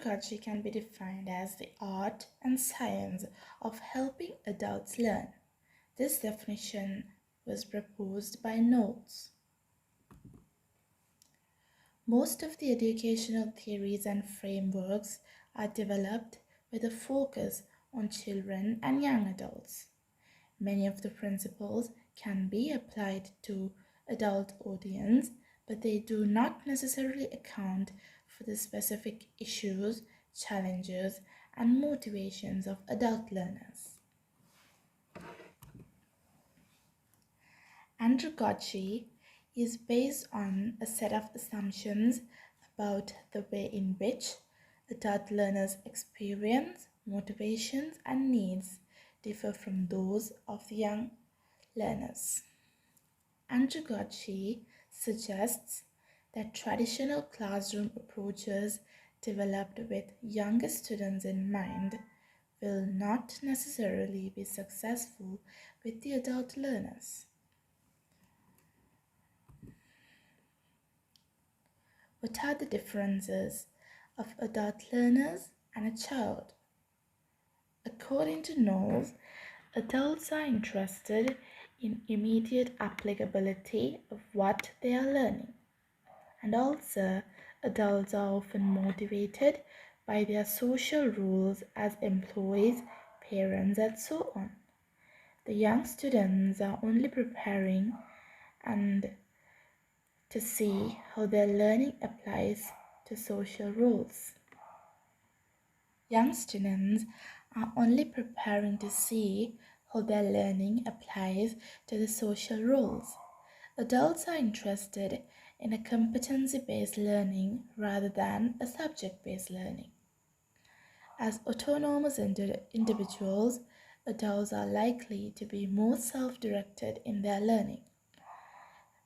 Andragogy can be defined as the art and science of helping adults learn. This definition was proposed by Knowles. Most of the educational theories and frameworks are developed with a focus on children and young adults. Many of the principles can be applied to adult audience, but they do not necessarily account for the specific issues, challenges, and motivations of adult learners. Andragogy is based on a set of assumptions about the way in which adult learners' experience, motivations, and needs differ from those of the young learners. Andragogy suggests that traditional classroom approaches developed with younger students in mind will not necessarily be successful with the adult learners. What are the differences of adult learners and a child? According to Knowles, adults are interested in immediate applicability of what they are learning. And also, adults are often motivated by their social roles as employees, parents, and so on. The young students are only preparing and to see how their learning applies to social roles. Young students are only preparing to see how their learning applies to the social roles. Adults are interested in a competency-based learning rather than a subject-based learning. As autonomous individuals, adults are likely to be more self-directed in their learning.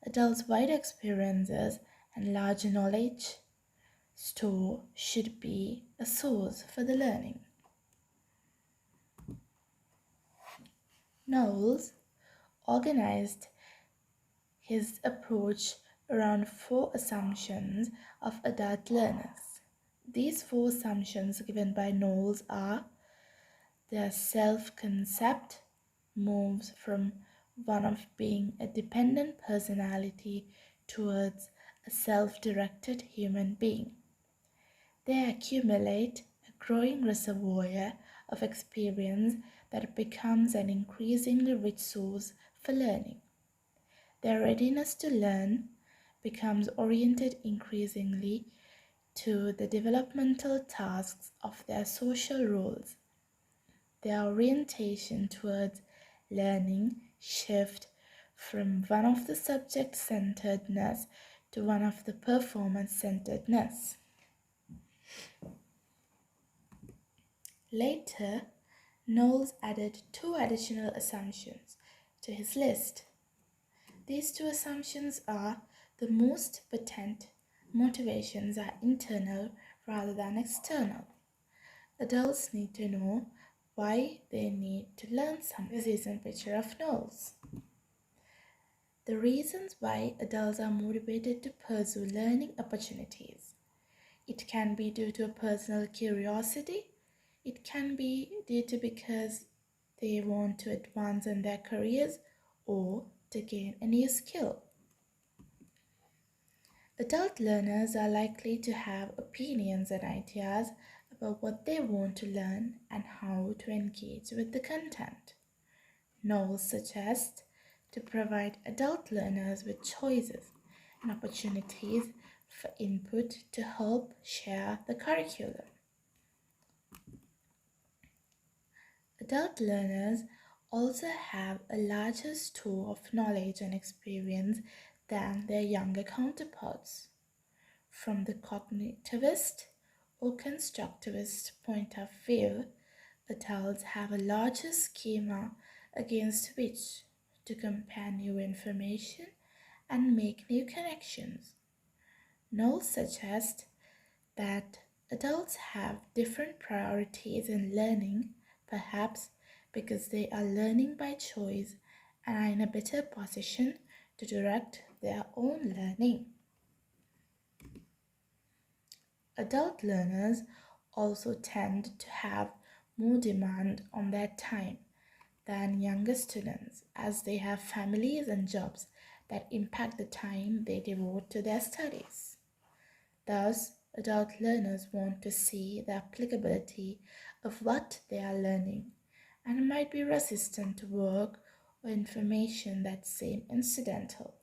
Adults' wide experiences and large knowledge store should be a source for the learning. Knowles organized his approach around 4 assumptions of adult learners. These 4 assumptions given by Knowles are: their self-concept moves from one of being a dependent personality towards a self-directed human being. They accumulate a growing reservoir of experience that becomes an increasingly rich source for learning. Their readiness to learn becomes oriented increasingly to the developmental tasks of their social roles. Their orientation towards learning shift from one of the subject-centeredness to one of the performance-centeredness. Later, Knowles added 2 additional assumptions to his list. These 2 assumptions are: the most potent motivations are internal rather than external. Adults need to know why they need to learn something. This is a picture of Knowles. The reasons why adults are motivated to pursue learning opportunities. It can be due to a personal curiosity. It can be due to because they want to advance in their careers or to gain a new skill. Adult learners are likely to have opinions and ideas about what they want to learn and how to engage with the content. Knowles suggests to provide adult learners with choices and opportunities for input to help share the curriculum. Adult learners also have a larger store of knowledge and experience than their younger counterparts. From the cognitivist or constructivist point of view, adults have a larger schema against which to compare new information and make new connections. Knowles suggests that adults have different priorities in learning, perhaps because they are learning by choice and are in a better position to direct their own learning. Adult learners also tend to have more demand on their time than younger students, as they have families and jobs that impact the time they devote to their studies. Thus, adult learners want to see the applicability of what they are learning and might be resistant to work or information that seem incidental.